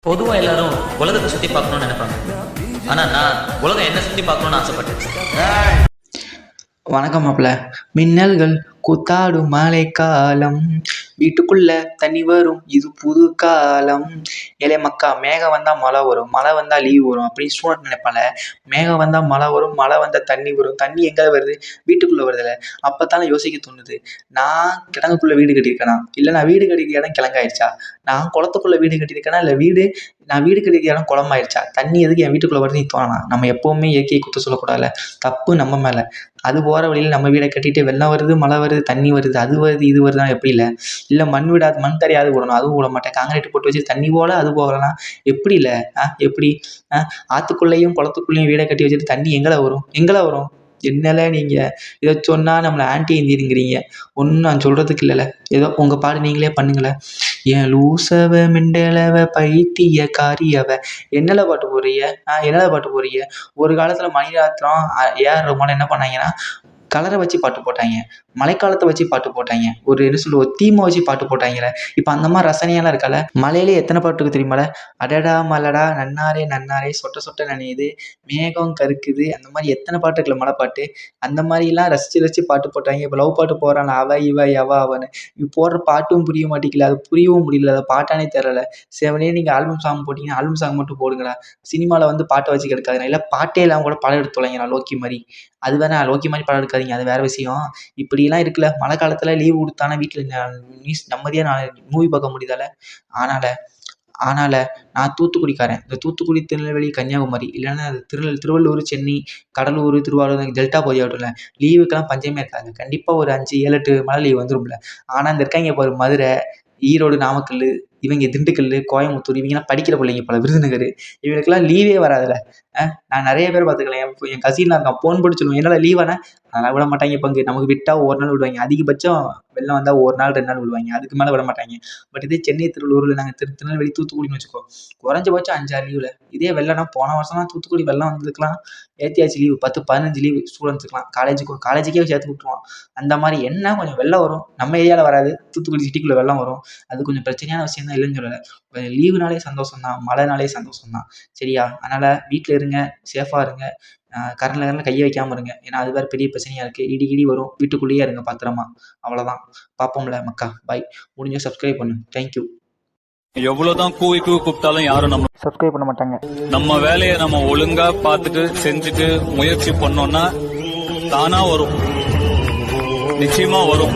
பொதுவாக எல்லாரும் உலகத்தை சுற்றி பார்க்கணும்னு நினைப்பாங்க. ஆனால் நான் உலகம் என்ன சுற்றி பார்க்கணும்னு ஆசைப்பட்டேன். வணக்கம் மாப்பிள்ள. மின்னல்கள் கூத்தாடும் மழைக்காலம், வீட்டுக்குள்ள தண்ணி வரும் இது புது காலம். ஏலே மக்கா, மேகம் வந்தால் மழை வரும், மழை வந்தால் லீவ் வரும் அப்படின்னு ஸ்டூடெண்ட் நினைப்பால. மேகம் வந்தால் மழை வரும், மழை வந்தால் தண்ணி வரும். தண்ணி எங்கே வருது? வீட்டுக்குள்ளே வருதில்ல. அப்போ தானே யோசிக்க தோணுது, நான் கிழங்குக்குள்ளே வீடு கட்டியிருக்கேனா, இல்லை நான் வீடு கட்டிக்க இடம் கிழங்காயிடுச்சா, நான் குளத்துக்குள்ளே வீடு கட்டியிருக்கேனா, இல்லை நான் வீடு கட்டிக்க இடம் குளமாயிடுச்சா, தண்ணி எதுக்கு என் வீட்டுக்குள்ளே வருது தோணா. நம்ம எப்போவுமே இயற்கையை குற்ற சொல்லக்கூடாதுல. தப்பு நம்ம மேலே. அது போகிற வழியில் நம்ம வீடை கட்டிட்டு வெள்ளம் வருது, மழை வருது, தண்ணி வருது, அது வருது, இது வருதுன்னா எப்படி இல்லை மண் விடாது, மண் தரையாவது விடணும், அதுவும் விட மாட்டேன். காங்கிரீட் போட்டு வச்சு தண்ணி போல அது போகலாம். எப்படி இல்லை? எப்படி ஆற்றுக்குள்ளேயும் குளத்துக்குள்ளேயும் வீடை கட்டி வச்சுட்டு தண்ணி எங்கே வரும்? என்னல நீங்கள் இதை சொன்னால் நம்மளை ஆன்டி இந்தியனுங்கிறீங்க. ஒன்றும் நான் சொல்கிறதுக்கு இல்லைல்ல. ஏதோ உங்கள் பாடு நீங்களே பண்ணுங்களேன். ஏன் லூசவ மிண்டலவ பைத்திய காரியவ என்னல பாட்டு போடுறீங்க? ஒரு காலத்தில் மணிராத்திரம் ஏஆர் ரஹ்மான் என்ன பண்ணாங்கன்னா, கலரை வச்சு பாட்டு போட்டாங்க, மழைக்காலத்தை வச்சு பாட்டு போட்டாங்க, ஒரு தீமை வச்சு பாட்டு போட்டாங்கல்ல. இப்போ அந்த மாதிரி ரசனையெல்லாம் இருக்கால. மலையிலே எத்தனை பாட்டு இருக்குது தெரியுமால? அடடா மலடா, நன்னாரே சொட்ட சொட்ட நனையுது, மேகம் கருக்குது, அந்த மாதிரி எத்தனை பாட்டு இருக்குல்ல, மழை பாட்டு. அந்த மாதிரிலாம் ரசித்து பாட்டு போட்டாங்க. இப்போ லவ் பாட்டு போகிறான், அவ இவ எவ அவனு. இப்போ போடுற பாட்டும் புரிய மாட்டேங்கல, அது புரியவும் முடியல, அதை பாட்டானே தெரியல. செவனே நீங்கள் ஆல்பம் சாங் போட்டிங்கன்னா ஆல்பம் சாங் மட்டும் போடுங்களா. சினிமாவில் வந்து பாட்டை வச்சு கிடக்காதுண்ணா. இல்லை பாட்டே இல்லாமல் கூட படம் எடுத்து தொலைங்கண்ணா, லோக்கி மாதிரி. அது வேணா, லோக்கி மாதிரி படம் எடுக்காதீங்க, அது வேறு விஷயம். இப்படிலாம் இருக்குல்ல. மழை காலத்தில் லீவ் கொடுத்தானா வீட்டில் நிம்மதியாக நான் மூவி பார்க்க முடியுதால. ஆனால் நான் தூத்துக்குடிக்காரன். இந்த தூத்துக்குடி, திருநெல்வேலி, கன்னியாகுமரி, இல்லைன்னா அது திருவள்ளூர், சென்னை, கடலூர், திருவாரூர், டெல்டா பகுதி ஆகட்டும்ல, லீவுக்கெல்லாம் பஞ்சமே இருக்காங்க. கண்டிப்பாக ஒரு 5, 7, 8 மழை லீவ் வந்துடும்ல. ஆனால் இந்த இருக்காங்க பாரு, மதுரை, ஈரோடு, நாமக்கல், இவங்க திண்டுக்கல், கோயம்புத்தூர், இவங்கெல்லாம் படிக்கிற பிள்ளைங்க போல, விருதுநகர், இவங்களுக்கெல்லாம் லீவே வராதுல்ல. நான் நிறைய பேர் பார்த்துக்கலாம். என் கசின்லாம் இருக்கான், ஃபோன் போட்டு சொல்லுவேன், என்னடா லீவானே. அதெல்லாம் விட மாட்டாங்க. பங்கு நமக்கு விட்டால் ஒரு நாள் விடுவாங்க, அதிகபட்சம் வெள்ளம் வந்தால் 1 நாள் 2 நாள் விடுவாங்க, அதுக்கு மேலே விட மாட்டாங்க. பட் இதே சென்னை, திருவள்ளூரில் நாங்கள் திருநெல்வேலி, தூத்துக்குடின்னு வச்சுக்கோ, குறைஞ்சபட்சம் 5, 6 லீவில். இதே வெள்ளம்னா போன வருஷம் தான் தூத்துக்குடி வெள்ளம் வந்ததுக்கெலாம் ஏற்றியாச்சு லீவு, 10, 15 லீவு ஸ்டூடெண்ட்ஸுக்குலாம். காலேஜுக்கே சேர்த்து விட்டுருவோம். அந்த மாதிரி என்ன கொஞ்சம் வெள்ளம் வரும், நம்ம ஏரியாவில் வராது, தூத்துக்குடி சிட்டிக்குள்ளே வெள்ளம் வரும். அது கொஞ்சம் பிரச்சனையான விஷயம் தான், இல்லைன்னு சொல்லலை. லீவுனாலே சந்தோஷம் தான், மழைனாலே சந்தோஷம் தான். சரியா? அதனால் வீட்டில் இருங்க, சேஃபாக இருங்க, கரண்டில் கையை வைக்காமல் இருங்க. ஏன்னா அது வேறு பெரிய பிரச்சனையாக இருக்குது. இடி வரும், வீட்டுக்குள்ளேயே இருங்க பத்திரமா. அவ்வளோதான். பார்ப்போம்ல மக்கா. பாய். முடிஞ்ச சப்ஸ்கிரைப் பண்ணு. தேங்க்யூ. எவ்வளவுதான் கூவி கூப்பிட்டாலும் யாரும் நம்ம சப்ஸ்கிரைப் பண்ண மாட்டாங்க. நம்ம வேலையை நம்ம ஒழுங்கா பார்த்துட்டு செஞ்சுட்டு முயற்சி பண்ணோம்னா தானா வரும், நிச்சயமா வரும்.